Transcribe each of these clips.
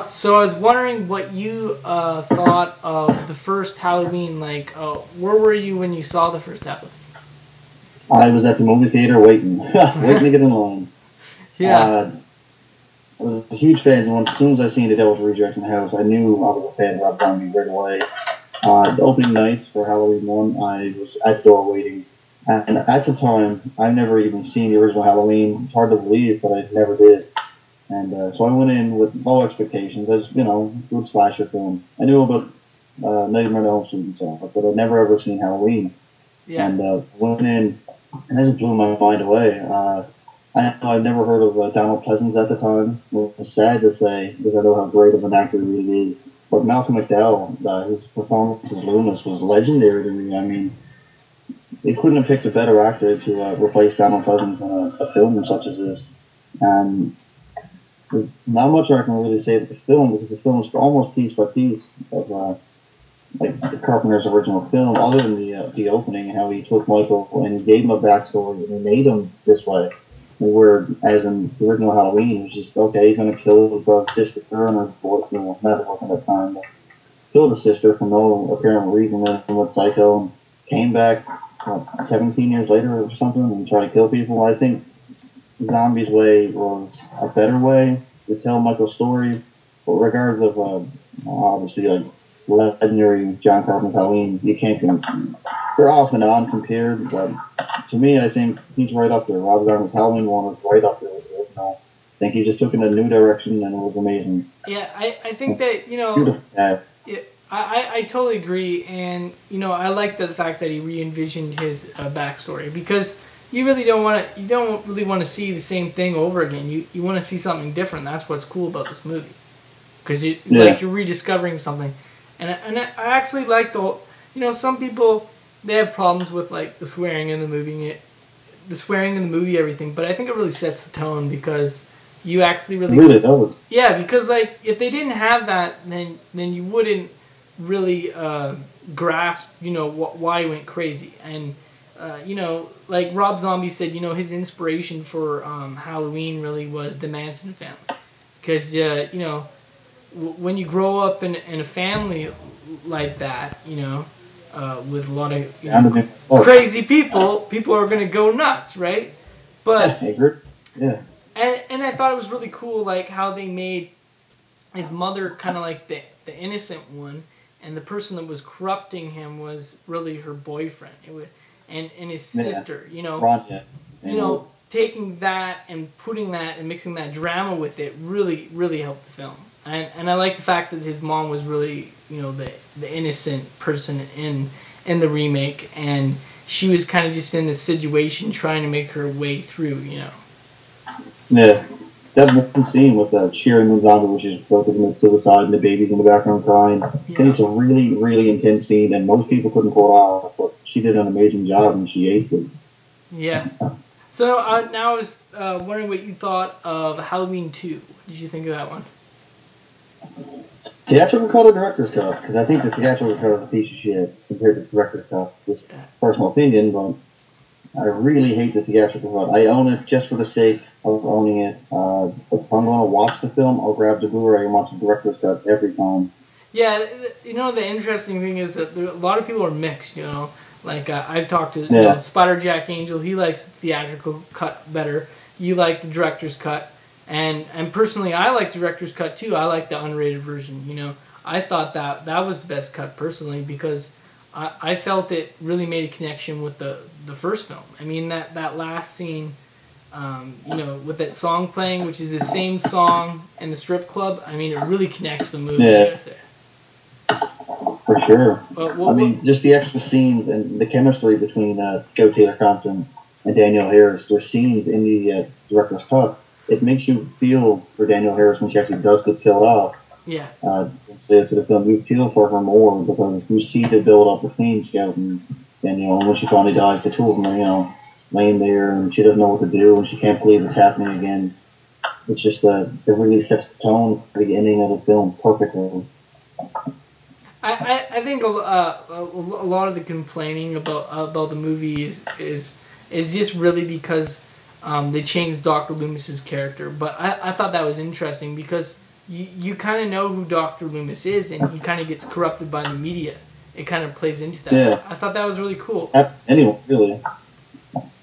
So I was wondering what you thought of the first Halloween. Like, where were you when you saw the first Halloween? I was at the movie theater waiting, waiting to get in line. Yeah. I was a huge fan. And as soon as I seen The Devil's Reject in the house, I knew I was a fan of Rob Zombie right away. The opening nights for Halloween 1, I was at the door waiting. And at the time, I'd never even seen the original Halloween. It's hard to believe, but I never did. And so I went in with low expectations, as, you know, good slasher film. I knew about Nightmare on Elm Street and stuff, but I'd never ever seen Halloween. Yeah. And went in, and it just blew my mind away. I'd never heard of Donald Pleasence at the time. It was sad to say, because I know how great of an actor he really is. But Malcolm McDowell, his performance as Loomis was legendary to me. I mean, they couldn't have picked a better actor to replace Donald Pleasence in a film such as this. And there's not much I can really say about the film, because the film is almost piece by piece of like Carpenter's original film, other than the opening and how he took Michael and he gave him a backstory and he made him this way. Where, as in the original Halloween, it was just, okay, he's going to kill his brother's sister and her boyfriend, not a boyfriend at the time, but killed his sister for no apparent reason, went with Psycho and came back 17 years later or something and tried to kill people. I think Zombie's way was a better way to tell Michael's story, but regardless of obviously like legendary John Carpenter's Halloween, you can't they're off and on compared, but to me, I think he's right up there. Rob Zombie's Halloween one was right up there with the original. I think he just took it in a new direction and it was amazing. Yeah, I think that, you know, I totally agree, and, you know, I like the fact that he re-envisioned his backstory, because you really don't really want to see the same thing over again. You want to see something different. That's what's cool about this movie, because you're rediscovering something, and I actually like the, you know, some people, they have problems with like the swearing in the movie, everything, but I think it really sets the tone, because you actually really does. Yeah, because like if they didn't have that, then you wouldn't really grasp, you know, why he went crazy. And you know, like Rob Zombie said, you know, his inspiration for Halloween really was the Manson family, because you know, when you grow up in a family like that, you know, with a lot of, you know, crazy people are going to go nuts, right? But yeah. And I thought it was really cool, like how they made his mother kind of like the innocent one, and the person that was corrupting him was really her boyfriend. It was, and his sister, you know, you know, taking that and putting that and mixing that drama with it really helped the film. And I like the fact that his mom was really, you know, the innocent person in the remake, and she was kind of just in this situation trying to make her way through, you know. Yeah, that one scene with cheering the zombie, which is both of them suicide and the babies in the background crying. I think it's a really intense scene, and most people couldn't pull it off, but she did an amazing job, and she aced it. Yeah. So now I was wondering what you thought of Halloween 2. What did you think of that one? Theatrical cut or director's cut? Because I think the theatrical cut is a piece of shit compared to the director's cut. Just personal opinion, but I really hate the theatrical cut. I own it just for the sake of owning it. If I'm going to watch the film, I'll grab the Blu-ray and watch the director's cut every time. Yeah, you know, the interesting thing is that a lot of people are mixed, you know. Like, I've talked to you know, Spider Jack Angel. He likes the theatrical cut better. You like the director's cut. And personally, I like the director's cut too. I like the unrated version, you know. I thought that was the best cut, personally, because I felt it really made a connection with the first film. I mean, that last scene, you know, with that song playing, which is the same song in the strip club, I mean, it really connects the movie. Yeah. For sure. I mean, just the extra scenes and the chemistry between Scout Taylor Compton and Danielle Harris, their scenes in the director's cut, it makes you feel for Danielle Harris when she actually does get killed off. Yeah. To the film, you feel for her more because you see the build up between Scout and Danielle, and when she finally dies, the two of them are, you know, laying there and she doesn't know what to do and she can't believe it's happening again. It's just it really sets the tone for the ending of the film perfectly. I think a lot of the complaining about the movie is just really because they changed Dr. Loomis's character. But I thought that was interesting because you kind of know who Dr. Loomis is, and he kind of gets corrupted by the media. It kind of plays into that. Yeah. I thought that was really cool. Anyway, really.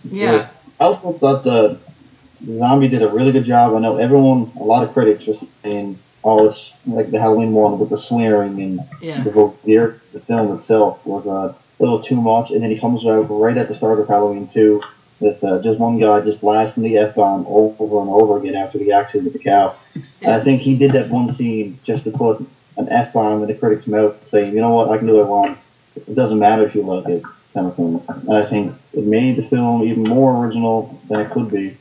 Yeah. I also thought the Zombie did a really good job. I know a lot of critics were saying, oh, it's like the Halloween one with the swearing and the film itself was a little too much. And then he comes out right at the start of Halloween 2 with just one guy just blasting the F-bomb over and over again after the accident with the cow. Yeah. And I think he did that one scene just to put an F-bomb in the critic's mouth saying, you know what, I can do that wrong. It doesn't matter if you like it, kind of thing. And I think it made the film even more original than it could be.